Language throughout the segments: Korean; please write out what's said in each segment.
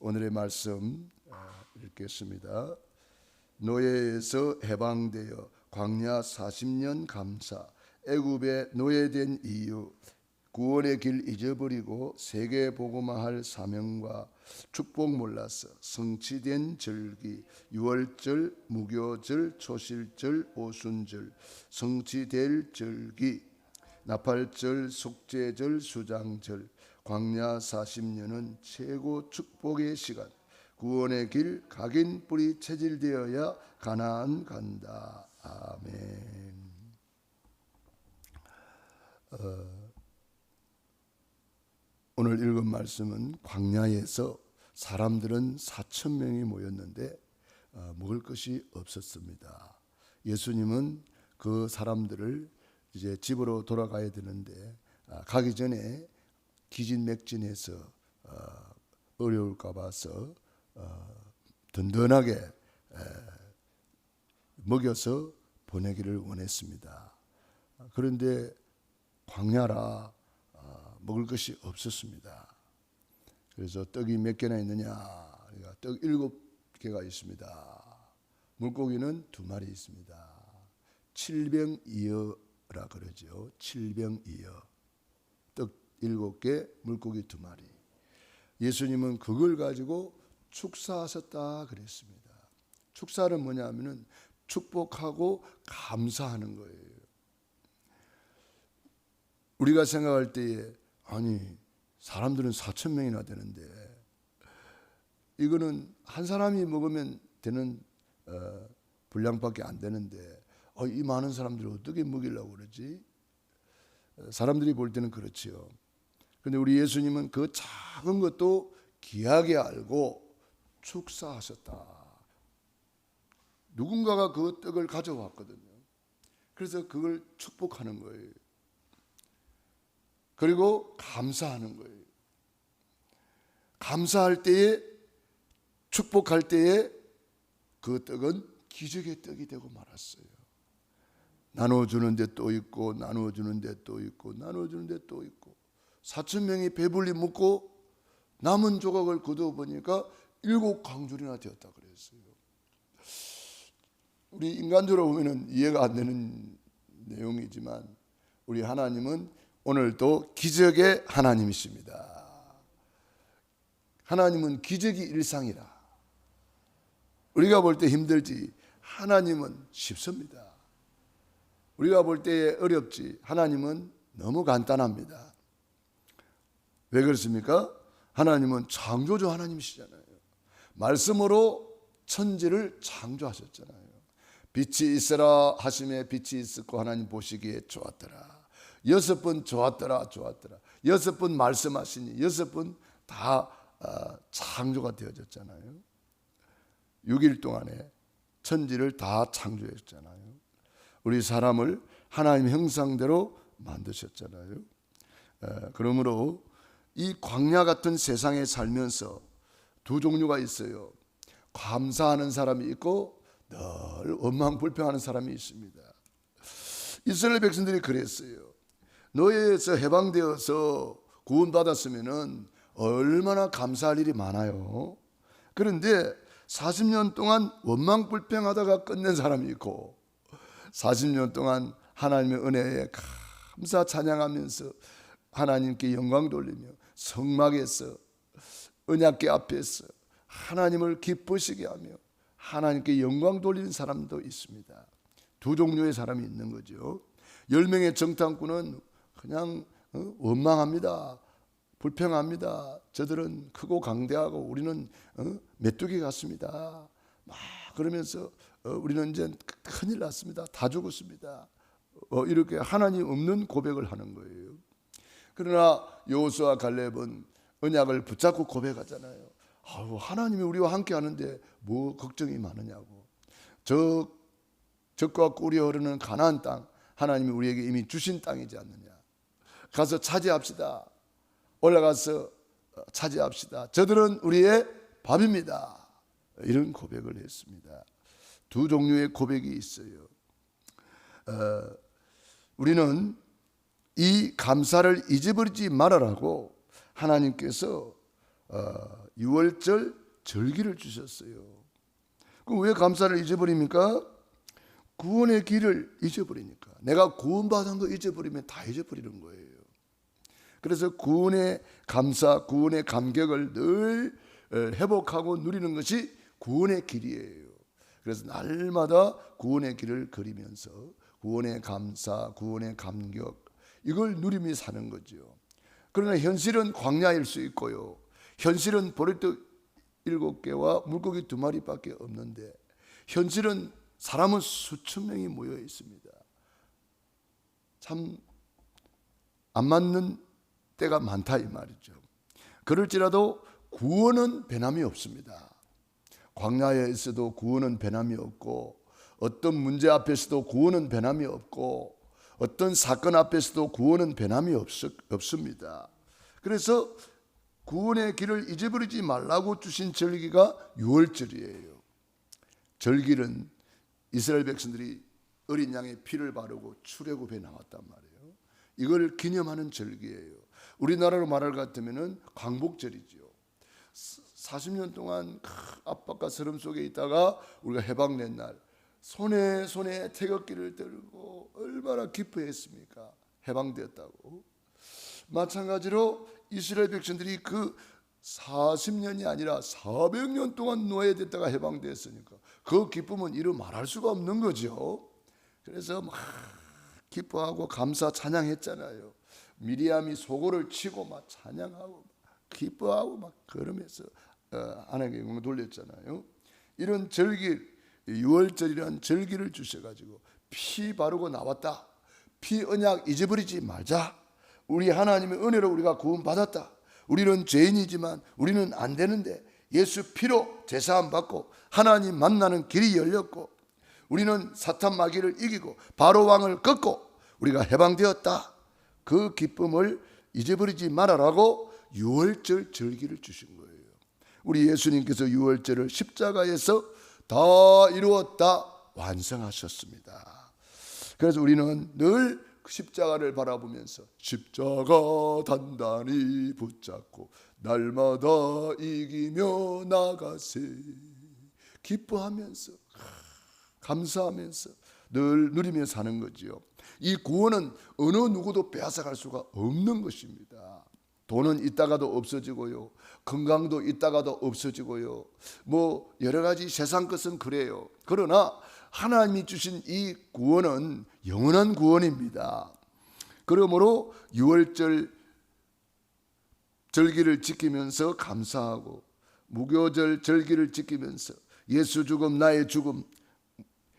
오늘의 말씀 읽겠습니다. 노예에서 해방되어 광야 40년 감사, 애굽에 노예된 이유, 구원의 길 잊어버리고 세계 복음화할 사명과 축복 몰라서 성취된 절기, 유월절, 무교절, 초실절, 오순절, 성취될 절기, 나팔절, 속죄절, 수장절, 광야 40년은 최고 축복의 시간. 구원의 길 각인 뿌리 체질되어야 가나안 간다. 아멘. 오늘 읽은 말씀은 광야에서 사람들은 4천 명이 모였는데 먹을 것이 없었습니다. 예수님은 그 사람들을 이제 집으로 돌아가야 되는데 가기 전에 기진맥진해서 어려울까 봐서 든든하게 먹여서 보내기를 원했습니다. 그런데 광야라 먹을 것이 없었습니다. 그래서 떡이 몇 개나 있느냐? 떡 7개가 있습니다. 물고기는 2마리 있습니다. 7병이어라 그러죠. 7병이어. 떡 7개, 물고기 2마리. 예수님은 그걸 가지고 축사하셨다 그랬습니다. 축사는 뭐냐면은 축복하고 감사하는 거예요. 우리가 생각할 때에 아니 사람들은 4천 명이나 되는데 이거는 한 사람이 먹으면 되는 분량밖에 안 되는데 이 많은 사람들을 어떻게 먹이려고 그러지? 사람들이 볼 때는 그렇지요. 그런데 우리 예수님은 그 작은 것도 귀하게 알고 축사하셨다. 누군가가 그 떡을 가져왔거든요. 그래서 그걸 축복하는 거예요. 그리고 감사하는 거예요. 감사할 때에, 축복할 때에 그 떡은 기적의 떡이 되고 말았어요. 나눠주는 데 또 있고 나눠주는 데 또 있고 나눠주는 데 또 있고 4천 명이 배불리 먹고 남은 조각을 거두어보니까 7강줄이나 되었다 그랬어요. 우리 인간적으로 보면 이해가 안 되는 내용이지만 우리 하나님은 오늘도 기적의 하나님이십니다. 하나님은 기적이 일상이라. 우리가 볼 때 힘들지 하나님은 쉽습니다. 우리가 볼 때 어렵지 하나님은 너무 간단합니다. 왜 그렇습니까? 하나님은 창조주 하나님이시잖아요. 말씀으로 천지를 창조하셨잖아요. 빛이 있으라 하심에 빛이 있었고 하나님 보시기에 좋았더라. 6번 좋았더라. 6번 말씀하시니 6번 다 창조가 되어졌잖아요. 6일 동안에 천지를 다 창조했잖아요. 우리 사람을 하나님 형상대로 만드셨잖아요. 그러므로 이 광야 같은 세상에 살면서 2 종류가 있어요. 감사하는 사람이 있고 늘 원망 불평하는 사람이 있습니다. 이스라엘 백성들이 그랬어요. 노예에서 해방되어서 구원받았으면 얼마나 감사할 일이 많아요. 그런데 40년 동안 원망 불평하다가 끝낸 사람이 있고 40년 동안 하나님의 은혜에 감사 찬양하면서 하나님께 영광 돌리며 성막에서 언약궤 앞에서 하나님을 기쁘시게 하며 하나님께 영광 돌리는 사람도 있습니다. 2 종류의 사람이 있는 거죠. 10명의 정탐꾼은 그냥 원망합니다. 불평합니다. 저들은 크고 강대하고 우리는 메뚜기 같습니다. 막 그러면서 우리는 이제 큰일 났습니다. 다 죽었습니다. 이렇게 하나님 없는 고백을 하는 거예요. 그러나 여호수아 갈렙은 언약을 붙잡고 고백하잖아요. 하나님이 우리와 함께 하는데 뭐 걱정이 많으냐고. 적과 꿀이 흐르는 가나안 땅, 하나님이 우리에게 이미 주신 땅이지 않느냐. 가서 차지합시다. 올라가서 차지합시다. 저들은 우리의 밥입니다. 이런 고백을 했습니다. 2 종류의 고백이 있어요. 우리는 이 감사를 잊어버리지 말아라고 하나님께서 유월절 절기를 주셨어요. 그럼 왜 감사를 잊어버립니까? 구원의 길을 잊어버리니까. 내가 구원받은 거 잊어버리면 다 잊어버리는 거예요. 그래서 구원의 감사, 구원의 감격을 늘 회복하고 누리는 것이 구원의 길이에요. 그래서 날마다 구원의 길을 걸으면서 구원의 감사, 구원의 감격 이걸 누리며 사는 거죠. 그러나 현실은 광야일 수 있고요. 현실은 보리떡 7개와 물고기 2마리밖에 없는데 현실은 사람은 수천 명이 모여 있습니다. 참 안 맞는 때가 많다 이 말이죠. 그럴지라도 구원은 변함이 없습니다. 광야에 있어도 구원은 변함이 없고 어떤 문제 앞에서도 구원은 변함이 없고 어떤 사건 앞에서도 구원은 변함이 없습니다. 그래서 구원의 길을 잊어버리지 말라고 주신 절기가 유월절이에요. 절기는 이스라엘 백성들이 어린 양의 피를 바르고 출애굽에 나왔단 말이에요. 이걸 기념하는 절기예요. 우리나라로 말할 것 같으면 광복절이죠. 40년 동안 압박과 서름 속에 있다가 우리가 해방된 날 손에 태극기를 들고 얼마나 기뻐했습니까? 해방되었다고. 마찬가지로 이스라엘 백성들이 그 40년이 아니라 400년 동안 노예됐다가 해방됐으니까 그 기쁨은 이루 말할 수가 없는 거죠. 그래서 막 기뻐하고 감사 찬양했잖아요. 미리암이 소고를 치고 막 찬양하고 기뻐하고 막 걸으면서 하나님께 영광 돌렸잖아요. 이런 절기, 유월절이라는 절기를 주셔가지고 피 바르고 나왔다. 피 언약 잊어버리지 말자. 우리 하나님의 은혜로 우리가 구원받았다. 우리는 죄인이지만 우리는 안 되는데 예수 피로 제사함 받고 하나님 만나는 길이 열렸고 우리는 사탄 마귀를 이기고 바로 왕을 꺾고 우리가 해방되었다. 그 기쁨을 잊어버리지 말아라고 유월절 절기를 주신 거예요. 우리 예수님께서 유월절을 십자가에서 다 이루었다 완성하셨습니다. 그래서 우리는 늘 십자가를 바라보면서 십자가 단단히 붙잡고 날마다 이기며 나가세 기뻐하면서 감사하면서 늘 누리며 사는 거지요. 이 구원은 어느 누구도 빼앗아갈 수가 없는 것입니다. 돈은 있다가도 없어지고요. 건강도 있다가도 없어지고요. 뭐 여러 가지 세상 것은 그래요. 그러나 하나님이 주신 이 구원은 영원한 구원입니다. 그러므로 유월절 절기를 지키면서 감사하고 무교절 절기를 지키면서 예수 죽음 나의 죽음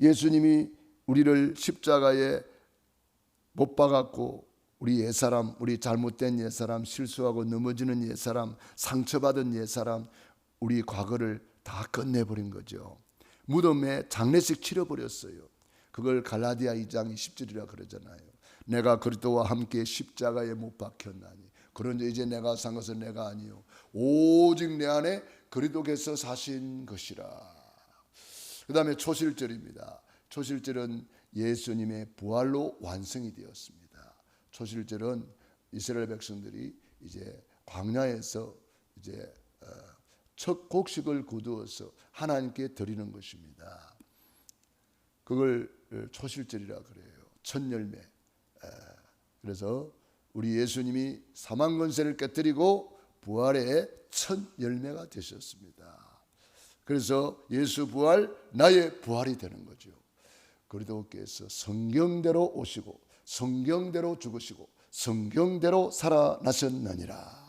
예수님이 우리를 십자가에 못 박았고 우리 옛사람, 우리 잘못된 옛사람, 실수하고 넘어지는 옛사람, 상처받은 옛사람 우리 과거를 다 끝내버린 거죠. 무덤에 장례식 치러버렸어요. 그걸 갈라디아 2장 20절이라 그러잖아요. 내가 그리스도와 함께 십자가에 못 박혔나니 그런데 이제 내가 산 것은 내가 아니요 오직 내 안에 그리스도께서 사신 것이라. 그 다음에 초실절입니다. 초실절은 예수님의 부활로 완성이 되었습니다. 초실절은 이스라엘 백성들이 이제 광야에서 이제 첫 곡식을 거두어서 하나님께 드리는 것입니다. 그걸 초실절이라 그래요. 첫 열매. 그래서 우리 예수님이 사망 권세를 깨뜨리고 부활의 첫 열매가 되셨습니다. 그래서 예수 부활, 나의 부활이 되는 거죠. 그리스도께서 성경대로 오시고 성경대로 죽으시고 성경대로 살아나셨느니라.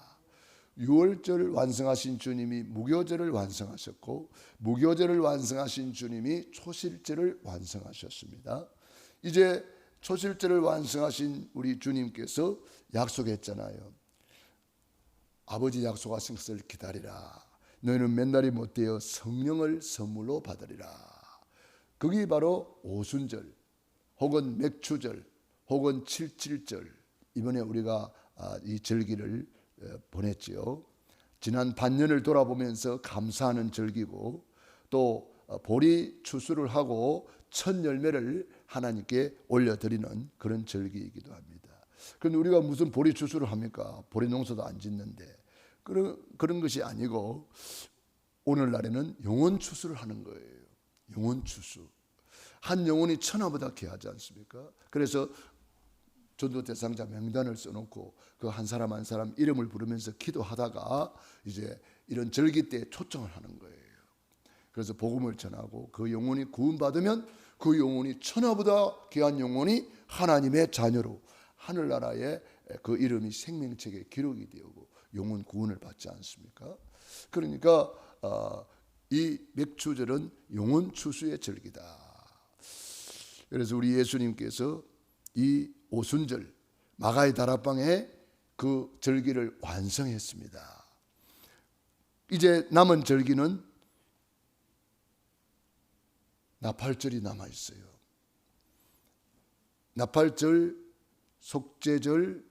유월절을 완성하신 주님이 무교절을 완성하셨고 무교절을 완성하신 주님이 초실절을 완성하셨습니다. 이제 초실절을 완성하신 우리 주님께서 약속했잖아요. 아버지 약속하신 것을 기다리라. 너희는 맨날이 못되어 성령을 선물로 받으리라. 그게 바로 오순절 혹은 맥추절 혹은 칠칠절 이번에 우리가 이 절기를 보냈지요. 지난 반년을 돌아보면서 감사하는 절기고 또 보리 추수를 하고 첫 열매를 하나님께 올려드리는 그런 절기이기도 합니다. 그런데 우리가 무슨 보리 추수를 합니까? 보리 농사도 안 짓는데 그런 것이 아니고 오늘날에는 영혼 추수를 하는 거예요. 영혼 추수. 한 영혼이 천하보다 귀하지 않습니까? 그래서 전도 대상자 명단을 써놓고 그 한 사람 한 사람 이름을 부르면서 기도하다가 이제 이런 절기 때 초청을 하는 거예요. 그래서 복음을 전하고 그 영혼이 구원받으면 그 영혼이 천하보다 귀한 영혼이 하나님의 자녀로 하늘나라에 그 이름이 생명책에 기록이 되고 영혼 구원을 받지 않습니까? 그러니까 이 맥추절은 영혼 추수의 절기다. 그래서 우리 예수님께서 이 오순절 마가의 다락방에 그 절기를 완성했습니다. 이제 남은 절기는 나팔절이 남아 있어요. 나팔절, 속죄절,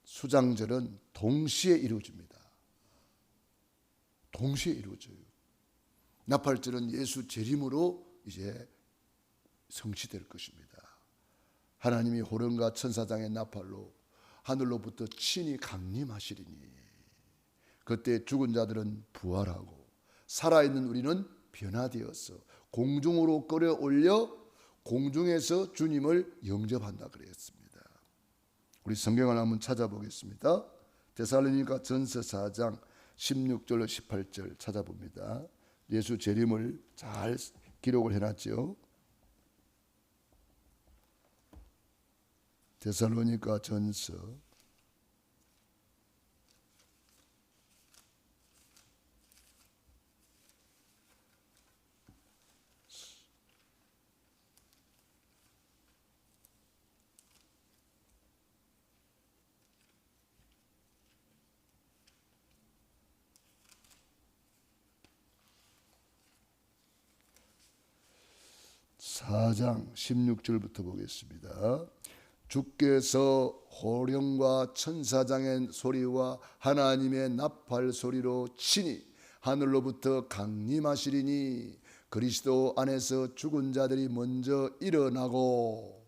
수장절은 동시에 이루어집니다. 동시에 이루어져요. 나팔절은 예수 재림으로 이제 성취될 것입니다. 하나님이 호령과 천사장의 나팔로 하늘로부터 친히 강림하시리니 그때 죽은 자들은 부활하고 살아있는 우리는 변화되어서 공중으로 끌어올려 공중에서 주님을 영접한다 그랬습니다. 우리 성경을 한번 찾아보겠습니다. 데살로니가 전서 4장 16절 18절 찾아봅니다. 예수 재림을 잘 기록을 해놨죠. 데살로니가 전서 4장 16절부터 보겠습니다. 주께서 호령과 천사장의 소리와 하나님의 나팔 소리로 친히 하늘로부터 강림하시리니 그리스도 안에서 죽은 자들이 먼저 일어나고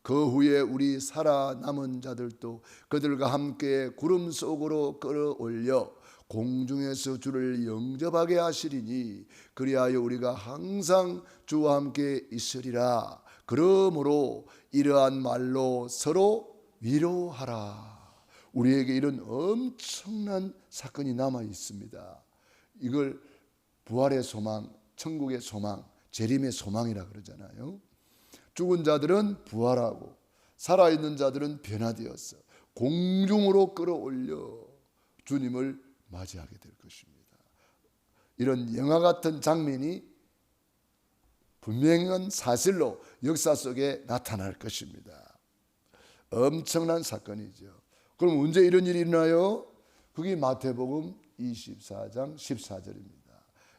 그 후에 우리 살아남은 자들도 그들과 함께 구름 속으로 끌어올려 공중에서 주를 영접하게 하시리니 그리하여 우리가 항상 주와 함께 있으리라. 그러므로 이러한 말로 서로 위로하라. 우리에게 이런 엄청난 사건이 남아 있습니다. 이걸 부활의 소망, 천국의 소망, 재림의 소망이라 그러잖아요. 죽은 자들은 부활하고 살아있는 자들은 변화되었어 공중으로 끌어올려 주님을 맞이하게 될 것입니다. 이런 영화 같은 장면이 분명한 사실로 역사 속에 나타날 것입니다. 엄청난 사건이죠. 그럼 언제 이런 일이 일어나요? 그게 마태복음 24장 14절입니다.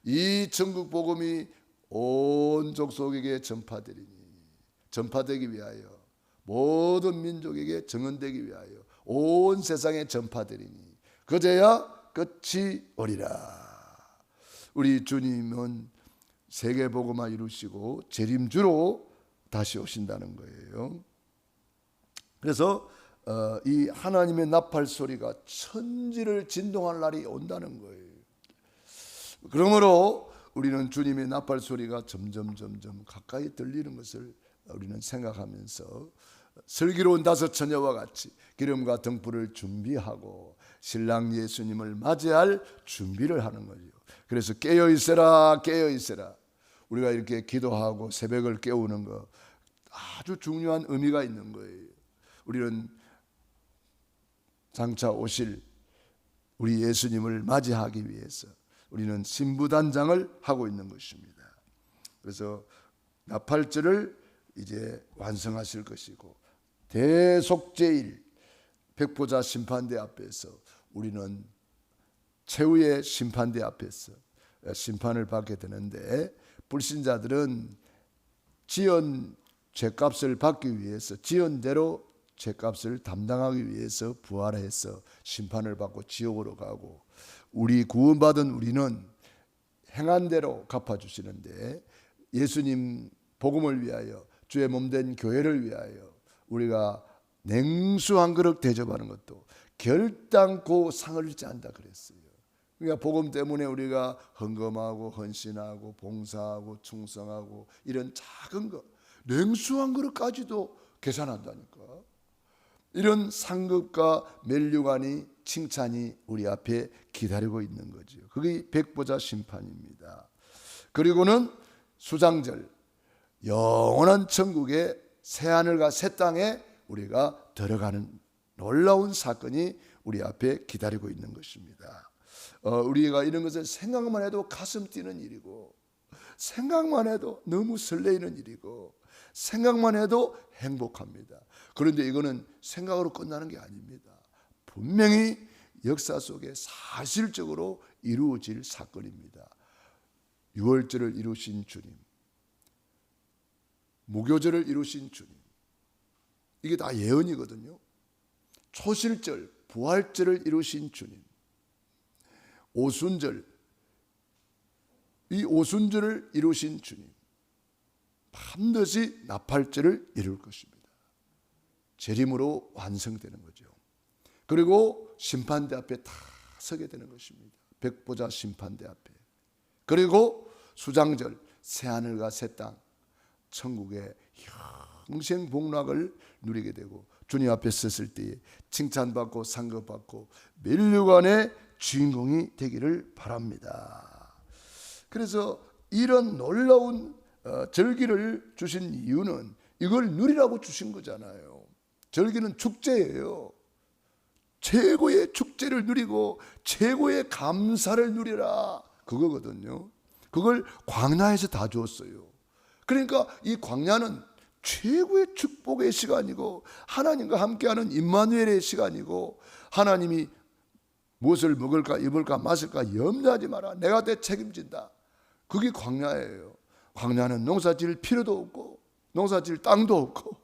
이 천국 복음이 온 족속에게 전파되기 위하여 모든 민족에게 증언되기 위하여 온 세상에 전파되리니 그제야 끝이 오리라. 우리 주님은 세계복음화 이루시고 재림주로 다시 오신다는 거예요. 그래서 이 하나님의 나팔 소리가 천지를 진동할 날이 온다는 거예요. 그러므로 우리는 주님의 나팔 소리가 점점 가까이 들리는 것을 우리는 생각하면서 슬기로운 다섯 처녀와 같이 기름과 등불을 준비하고 신랑 예수님을 맞이할 준비를 하는 거죠. 그래서 깨어 있어라, 깨어 있어라. 우리가 이렇게 기도하고 새벽을 깨우는 거 아주 중요한 의미가 있는 거예요. 우리는 장차 오실 우리 예수님을 맞이하기 위해서 우리는 신부단장을 하고 있는 것입니다. 그래서 나팔절을 이제 완성하실 것이고 대속제일 백보자 심판대 앞에서 우리는 최후의 심판대 앞에서 심판을 받게 되는데 불신자들은 지은 죄값을 받기 위해서 지은대로 죄값을 담당하기 위해서 부활해서 심판을 받고 지옥으로 가고 우리 구원받은 우리는 행한 대로 갚아주시는데 예수님 복음을 위하여 주의 몸된 교회를 위하여 우리가 냉수 한 그릇 대접하는 것도 결단코 상을 잃지 않는다 그랬어요. 그러니까 복음 때문에 우리가 헌금하고 헌신하고 봉사하고 충성하고 이런 작은 것, 냉수한 그릇까지도 계산한다니까. 이런 상급과 면류관이 칭찬이 우리 앞에 기다리고 있는 거죠. 그게 백보자 심판입니다. 그리고는 수장절, 영원한 천국의 새하늘과 새 땅에 우리가 들어가는 놀라운 사건이 우리 앞에 기다리고 있는 것입니다. 우리가 이런 것을 생각만 해도 가슴 뛰는 일이고, 생각만 해도 너무 설레이는 일이고, 생각만 해도 행복합니다. 그런데 이거는 생각으로 끝나는 게 아닙니다. 분명히 역사 속에 사실적으로 이루어질 사건입니다. 유월절을 이루신 주님, 무교절을 이루신 주님, 이게 다 예언이거든요. 초실절, 부활절을 이루신 주님, 오순절, 이 오순절을 이루신 주님, 반드시 나팔절을 이룰 것입니다. 재림으로 완성되는 거죠. 그리고 심판대 앞에 다 서게 되는 것입니다. 백보자 심판대 앞에. 그리고 수장절, 새하늘과 새 땅, 천국의 형생복락을 누리게 되고, 주님 앞에 섰을 때에 칭찬받고 상급받고 면류관의 주인공이 되기를 바랍니다. 그래서 이런 놀라운 절기를 주신 이유는 이걸 누리라고 주신 거잖아요. 절기는 축제예요. 최고의 축제를 누리고 최고의 감사를 누리라, 그거거든요. 그걸 광야에서 다 주었어요. 그러니까 이 광야는 최고의 축복의 시간이고, 하나님과 함께하는 임마누엘의 시간이고, 하나님이 무엇을 먹을까 입을까 마실까 염려하지 마라, 내가 내 책임진다, 그게 광야예요. 광야는 농사 지을 필요도 없고 농사 지을 땅도 없고,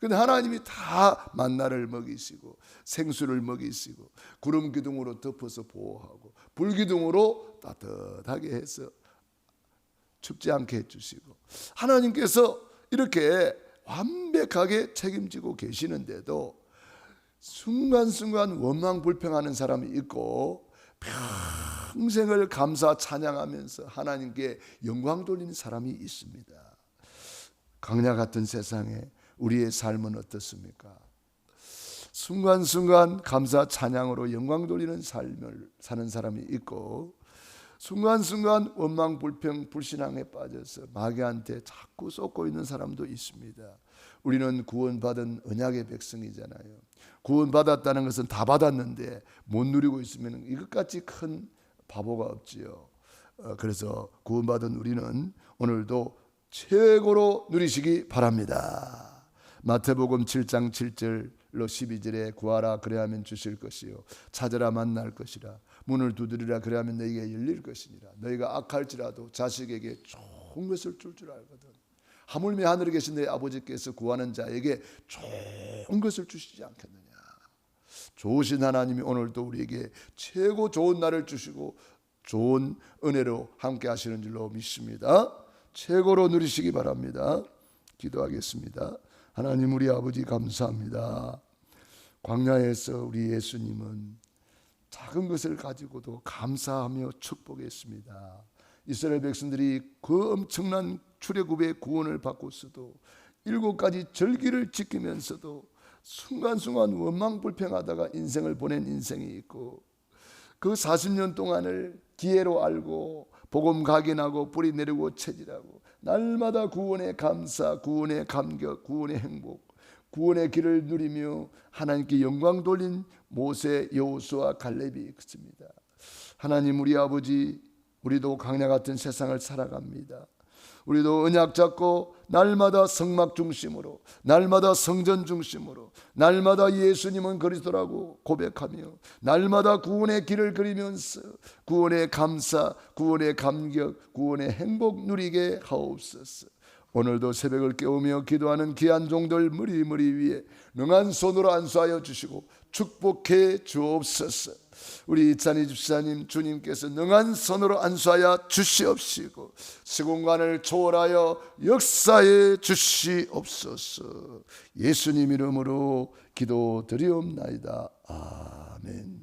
근데 하나님이 다 만나를 먹이시고 생수를 먹이시고 구름 기둥으로 덮어서 보호하고 불 기둥으로 따뜻하게 해서 춥지 않게 해주시고, 하나님께서 이렇게 완벽하게 책임지고 계시는데도 순간순간 원망불평하는 사람이 있고, 평생을 감사 찬양하면서 하나님께 영광 돌리는 사람이 있습니다. 광야 같은 세상에 우리의 삶은 어떻습니까? 순간순간 감사 찬양으로 영광 돌리는 삶을 사는 사람이 있고, 순간순간 원망 불평 불신앙에 빠져서 마귀한테 자꾸 쏟고 있는 사람도 있습니다. 우리는 구원받은 언약의 백성이잖아요. 구원받았다는 것은 다 받았는데 못 누리고 있으면 이것같이 큰 바보가 없지요. 그래서 구원받은 우리는 오늘도 최고로 누리시기 바랍니다. 마태복음 7장 7절로 12절에 구하라 그래야면 주실 것이요 찾으라 만날 것이라 문을 두드리라 그래야면 너희에게 열릴 것이니라. 너희가 악할지라도 자식에게 좋은 것을 줄 알거든. 하물며 하늘에 계신 너희 아버지께서 구하는 자에게 좋은 것을 주시지 않겠느냐. 좋으신 하나님이 오늘도 우리에게 최고 좋은 날을 주시고 좋은 은혜로 함께 하시는 줄로 믿습니다. 최고로 누리시기 바랍니다. 기도하겠습니다. 하나님 우리 아버지 감사합니다. 광야에서 우리 예수님은 작은 것을 가지고도 감사하며 축복했습니다. 이스라엘 백성들이 그 엄청난 출애굽의 구원을 받고서도 7가지 절기를 지키면서도 순간순간 원망불평하다가 인생을 보낸 인생이 있고, 그 40년 동안을 기회로 알고 복음 각인하고 뿌리 내리고 체질하고 날마다 구원의 감사, 구원의 감격, 구원의 행복, 구원의 길을 누리며 하나님께 영광 돌린 모세, 여호수아, 갈렙이 있습니다. 하나님 우리 아버지, 우리도 광야 같은 세상을 살아갑니다. 우리도 언약 잡고 날마다 성막 중심으로, 날마다 성전 중심으로, 날마다 예수님은 그리스도라고 고백하며 날마다 구원의 길을 그리면서 구원의 감사, 구원의 감격, 구원의 행복 누리게 하옵소서. 오늘도 새벽을 깨우며 기도하는 귀한 종들 머리 위에 능한 손으로 안수하여 주시고 축복해 주옵소서. 우리 이찬희 집사님 주님께서 능한 손으로 안수하여 주시옵시고 시공간을 초월하여 역사해 주시옵소서. 예수님 이름으로 기도드리옵나이다. 아멘.